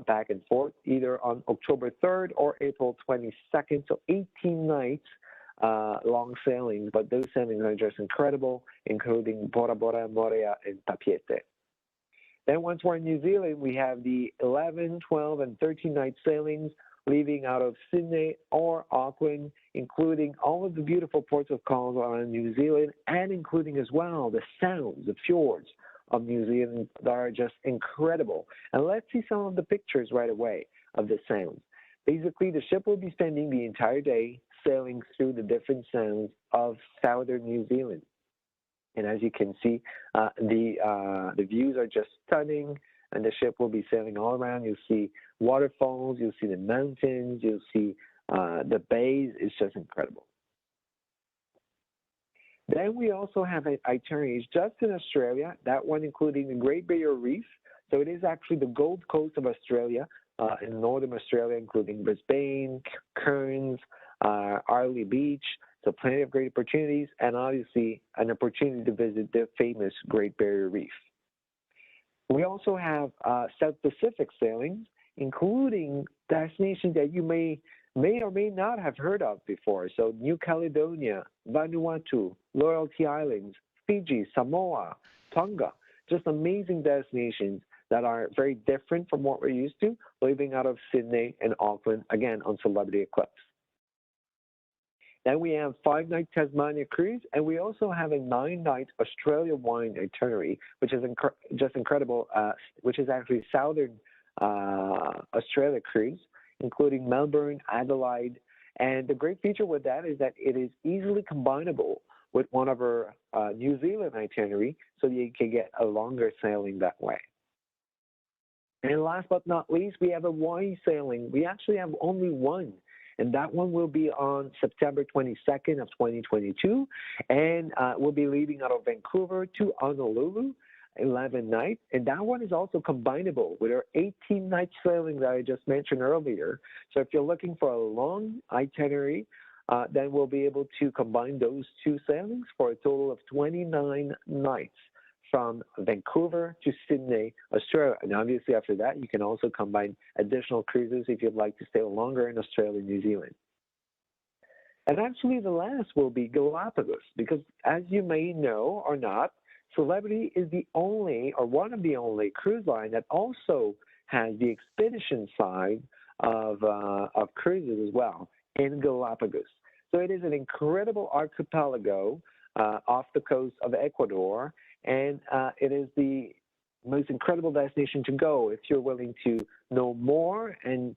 back and forth, either on October 3rd or April 22nd. So 18 nights long sailings, but those sailings are just incredible, including Bora Bora, Morea, and Papiete. Then once we're in New Zealand, we have the 11, 12, and 13-night sailings, leaving out of Sydney or Auckland, including all of the beautiful ports of call around New Zealand, and including as well the sounds, the fjords of New Zealand that are just incredible. And let's see some of the pictures right away of the sounds. Basically, the ship will be spending the entire day sailing through the different sounds of southern New Zealand. And as you can see, the views are just stunning, and the ship will be sailing all around. You'll see waterfalls, you'll see the mountains, you'll see the bays. It's just incredible. Then we also have itineraries just in Australia, that one including the Great Barrier Reef. So it is actually the Gold Coast of Australia, in northern Australia, including Brisbane, Cairns, Arley Beach. So plenty of great opportunities, and obviously an opportunity to visit the famous Great Barrier Reef. We also have South Pacific sailings, including destinations that you may or may not have heard of before. So New Caledonia, Vanuatu, Loyalty Islands, Fiji, Samoa, Tonga, just amazing destinations that are very different from what we're used to, leaving out of Sydney and Auckland, again, on Celebrity Eclipse. Then we have 5-night Tasmania cruise, and we also have a 9-night Australia wine itinerary, which is just incredible, which is actually Southern Australia cruise, including Melbourne, Adelaide. And the great feature with that is that it is easily combinable with one of our New Zealand itinerary, so you can get a longer sailing that way. And last but not least, we have a Hawaii sailing. We actually have only one, and that one will be on September 22nd of 2022, and we'll be leaving out of Vancouver to Honolulu, 11 nights, and that one is also combinable with our 18-night sailing that I just mentioned earlier. So if you're looking for a long itinerary, then we'll be able to combine those two sailings for a total of 29 nights from Vancouver to Sydney, Australia. And obviously after that, you can also combine additional cruises if you'd like to stay longer in Australia and New Zealand. And actually the last will be Galapagos, because as you may know or not, Celebrity is the only, or one of the only cruise line that also has the expedition side of cruises as well in Galapagos. So it is an incredible archipelago off the coast of Ecuador, and it is the most incredible destination to go if you're willing to know more and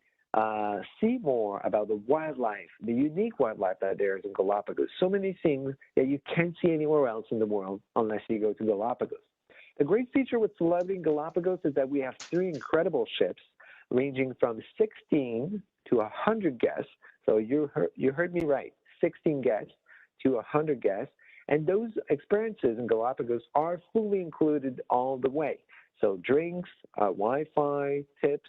see more about the wildlife, the unique wildlife that there is in Galapagos. So many things that you can't see anywhere else in the world unless you go to Galapagos. The great feature with Celebrity in Galapagos is that we have 3 incredible ships ranging from 16 to 100 guests. So you heard me right, 16 guests to 100 guests. And those experiences in Galapagos are fully included all the way. So drinks, Wi-Fi, tips,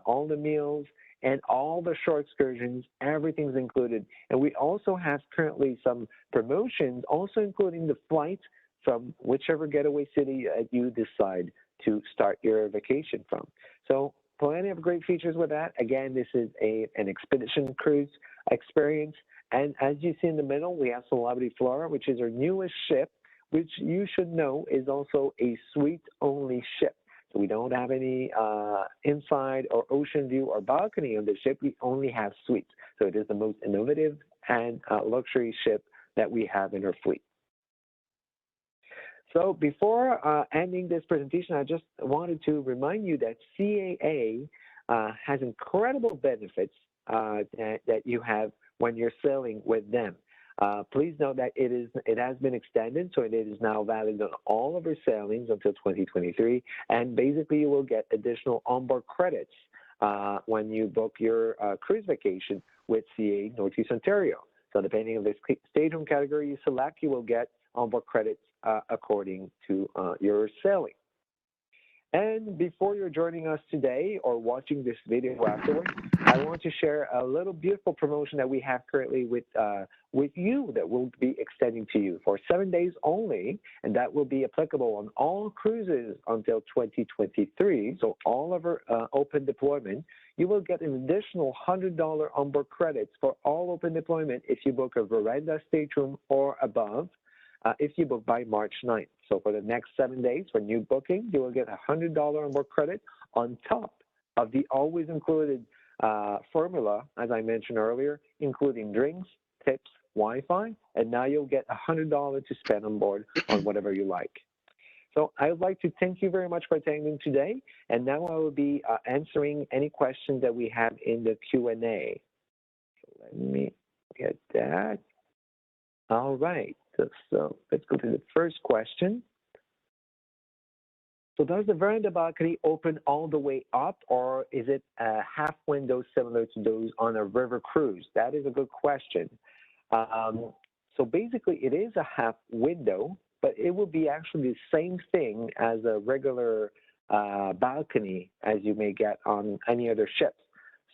all the meals, and all the short excursions, everything's included. And we also have currently some promotions, also including the flight from whichever getaway city you decide to start your vacation from. So plenty of great features with that. Again, this is an expedition cruise experience. And as you see in the middle, we have Celebrity Flora, which is our newest ship, which you should know is also a suite-only ship. So we don't have any inside or ocean view or balcony on the ship. We only have suites. So it is the most innovative and luxury ship that we have in our fleet. So before ending this presentation, I just wanted to remind you that CAA has incredible benefits that you have when you're sailing with them. Please note that it has been extended, so it is now valid on all of our sailings until 2023. And basically, you will get additional onboard credits when you book your cruise vacation with CA Northeast Ontario. So depending on the stateroom category you select, you will get onboard credits according to your sailing. And before you're joining us today or watching this video afterwards, I want to share a little beautiful promotion that we have currently with you that we'll be extending to you for 7 days only, and that will be applicable on all cruises until 2023. So all of our open deployment, you will get an additional $100 onboard credits for all open deployment if you book a Veranda stateroom or above. If you book by March 9th. So for the next 7 days for new booking, you will get a $100 onboard credit on top of the always included formula, as I mentioned earlier, including drinks, tips, Wi-Fi, and now you'll get $100 to spend on board on whatever you like. So I would like to thank you very much for attending today, and now I will be answering any questions that we have in the Q&A. So let me get that. All right. So let's go to the first question. So does the veranda balcony open all the way up, or is it a half window similar to those on a river cruise? That is a good question. So basically it is a half window, but it will be actually the same thing as a regular balcony as you may get on any other ships.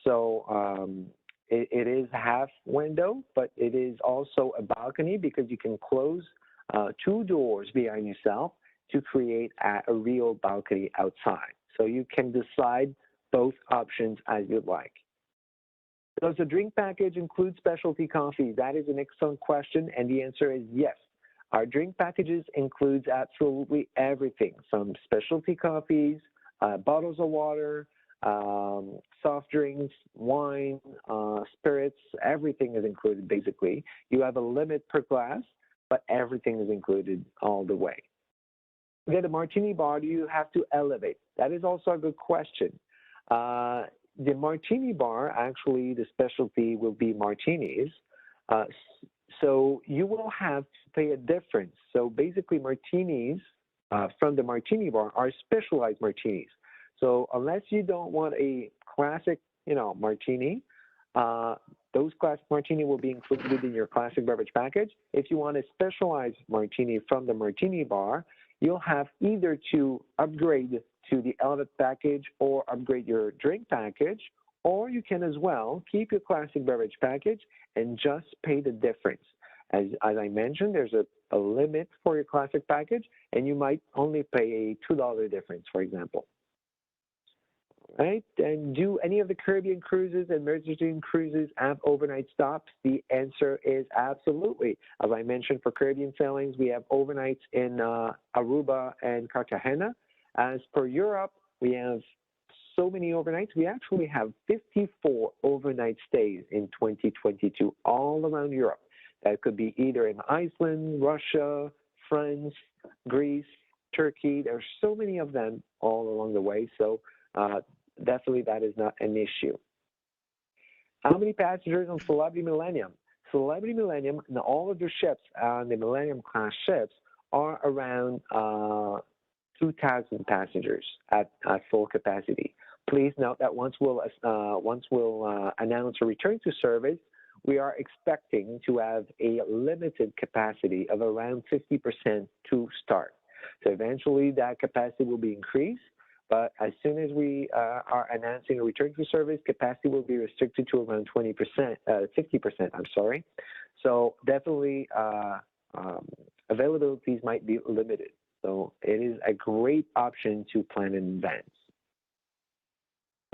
So it is half window, but it is also a balcony because you can close 2 doors behind yourself to create a real balcony outside. So you can decide both options as you'd like. Does the drink package include specialty coffee? That is an excellent question, and the answer is yes. Our drink packages includes absolutely everything from specialty coffees, bottles of water, soft drinks, wine, spirits, everything is included basically. You have a limit per glass, but everything is included all the way. To get a martini bar, do you have to elevate? That is also a good question. The martini bar, actually, the specialty will be martinis. So you will have to pay a difference. So basically, martinis from the martini bar are specialized martinis. So unless you don't want a classic, martini, those classic martini will be included in your classic beverage package. If you want a specialized martini from the martini bar, you'll have either to upgrade to the Elevate package or upgrade your drink package, or you can as well keep your classic beverage package and just pay the difference. As I mentioned, there's a limit for your classic package, and you might only pay a $2 difference, for example. Right? And do any of the Caribbean cruises and Mediterranean cruises have overnight stops? The answer is absolutely. As I mentioned, for Caribbean sailings, we have overnights in Aruba and Cartagena. As per Europe, we have so many overnights. We actually have 54 overnight stays in 2022 all around Europe. That could be either in Iceland, Russia, France, Greece, Turkey. There are so many of them all along the way. So definitely that is not an issue. How many passengers on Celebrity Millennium? Celebrity Millennium and all of the ships on the Millennium class ships are around 2,000 passengers at full capacity. Please note that once we'll announce a return to service, we are expecting to have a limited capacity of around 50% to start. So eventually that capacity will be increased, but as soon as we are announcing a return to service, capacity will be restricted to around 50%, I'm sorry. So definitely availabilities might be limited. So it is a great option to plan in advance.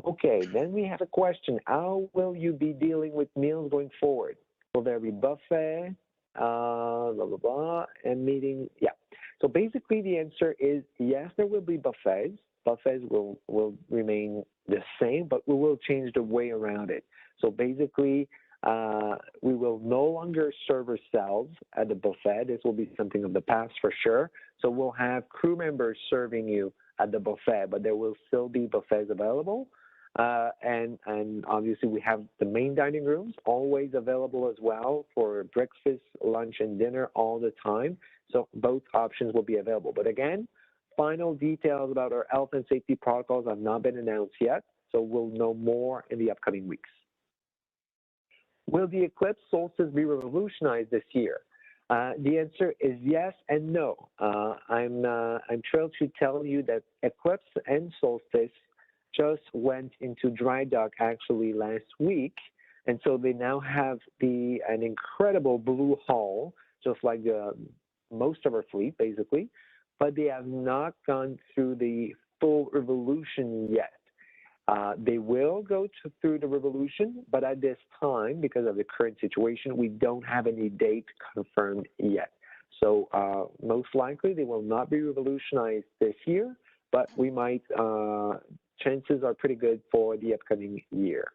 Okay, then we have a question. How will you be dealing with meals going forward? Will there be buffet, blah, blah, blah, and meeting? Yeah. So basically the answer is yes, there will be buffets. Buffets will remain the same, but we will change the way around it. So basically, we will no longer serve ourselves at the buffet. This will be something of the past for sure. So we'll have crew members serving you at the buffet, but there will still be buffets available. And obviously we have the main dining rooms always available as well for breakfast, lunch, and dinner all the time. So both options will be available. But again, final details about our health and safety protocols have not been announced yet. So we'll know more in the upcoming weeks. Will the eclipse solstice be revolutionized this year? The answer is yes and no. I'm thrilled to tell you that eclipse and solstice just went into dry dock actually last week, and so they now have an incredible blue hull, just like most of our fleet basically, but they have not gone through the full revolution yet. They will go through the revolution, but at this time, because of the current situation, we don't have any date confirmed yet. So most likely they will not be revolutionized this year, but we might, chances are pretty good for the upcoming year.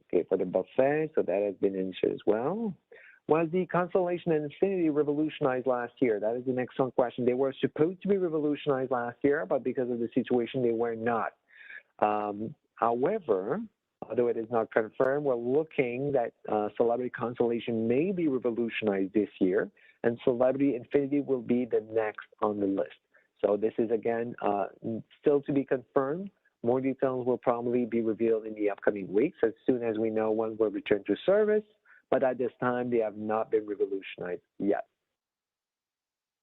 Okay, for the buffet, so that has been answered as well. Was the Consolation and Infinity revolutionized last year? That is an excellent question. They were supposed to be revolutionized last year, but because of the situation, they were not. However, although it is not confirmed, we're looking that Celebrity Consolation may be revolutionized this year, and Celebrity Infinity will be the next on the list. So this is, again, still to be confirmed. More details will probably be revealed in the upcoming weeks as soon as we know when we'll return to service. But at this time, they have not been revolutionized yet.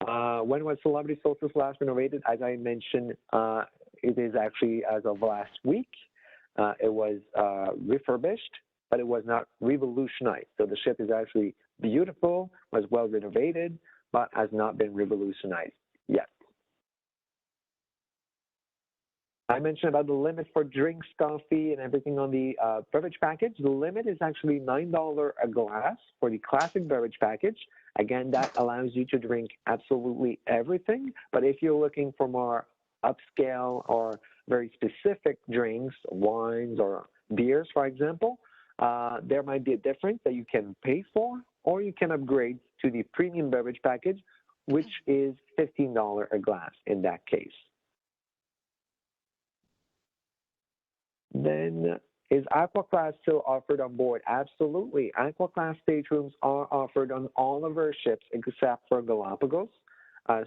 When was Celebrity Solstice last renovated? As I mentioned, it is actually as of last week. It was refurbished, but it was not revolutionized. So the ship is actually beautiful, was well renovated, but has not been revolutionized yet. I mentioned about the limit for drinks, coffee, and everything on the beverage package. The limit is actually $9 a glass for the classic beverage package. Again, that allows you to drink absolutely everything. But if you're looking for more upscale or very specific drinks, wines or beers, for example, there might be a difference that you can pay for, or you can upgrade to the premium beverage package, which is $15 a glass in that case. Then, is Aqua Class still offered on board? Absolutely. Aqua Class staterooms are offered on all of our ships except for Galapagos.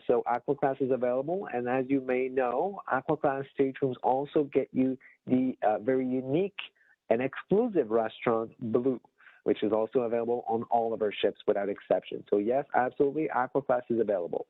So Aqua Class is available, and as you may know, Aqua Class staterooms also get you the very unique and exclusive restaurant Blue, which is also available on all of our ships without exception. So yes, absolutely, Aqua Class is available.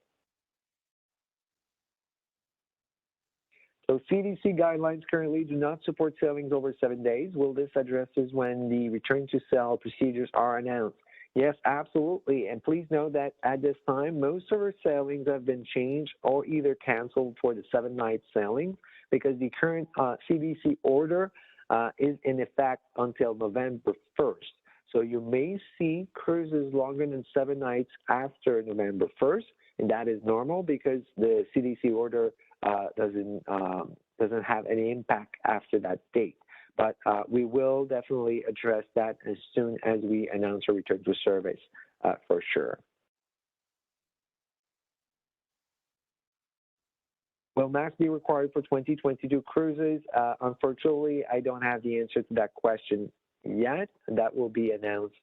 So CDC guidelines currently do not support sailings over 7 days. Will this addresses when the return to sail procedures are announced? Yes, absolutely. And please note that at this time, most of our sailings have been changed or either canceled for the 7-night sailing because the current CDC order is in effect until November 1st. So you may see cruises longer than 7 nights after November 1st, and that is normal because the CDC order doesn't have any impact after that date. But we will definitely address that as soon as we announce a return to service, for sure. Will masks be required for 2022 cruises? Unfortunately, I don't have the answer to that question yet. That will be announced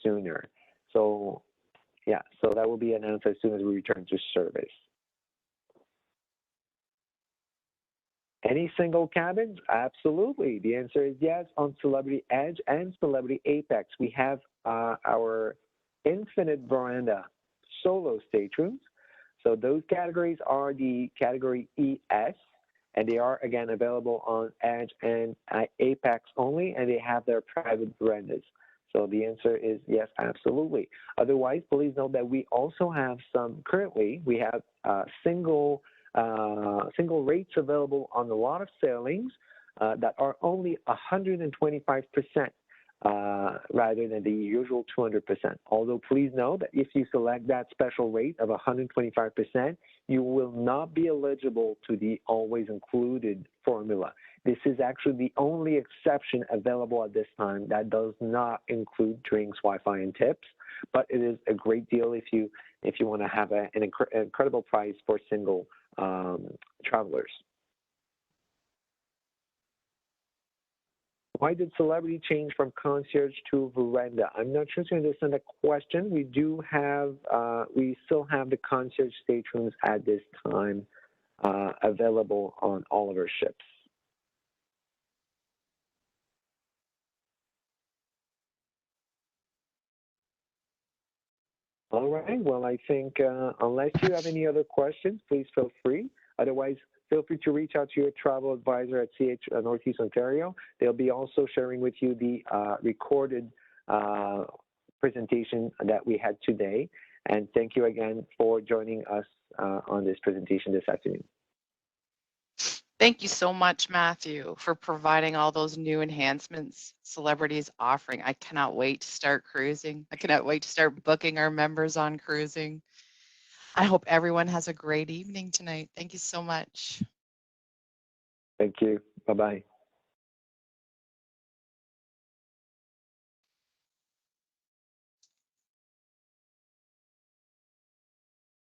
sooner. So, yeah, so that will be announced as soon as we return to service. Any single cabins? Absolutely. The answer is yes. On Celebrity Edge and Celebrity Apex, we have our Infinite Veranda solo staterooms. So those categories are the category ES, and they are, again, available on Edge and Apex only, and they have their private verandas. So the answer is yes, absolutely. Otherwise, please note that we also have currently, we have single rates available on a lot of sailings that are only 125% rather than the usual 200%. Although please know that if you select that special rate of 125%, you will not be eligible to the always included formula. This is actually the only exception available at this time that does not include drinks, Wi-Fi, and tips, but it is a great deal if you want to have an incredible price for single travelers. Why did Celebrity change from Concierge to Veranda? I'm not sure to understand the question. We do have, we still have the Concierge staterooms at this time available on all of our ships. All right, well, I think unless you have any other questions, please feel free. Otherwise, feel free to reach out to your travel advisor at CH Northeast Ontario. They'll be also sharing with you the recorded presentation that we had today. And thank you again for joining us on this presentation this afternoon. Thank you so much, Matthew, for providing all those new enhancements Celebrity is offering. I cannot wait to start cruising. I cannot wait to start booking our members on cruising. I hope everyone has a great evening tonight. Thank you so much. Thank you. Bye-bye.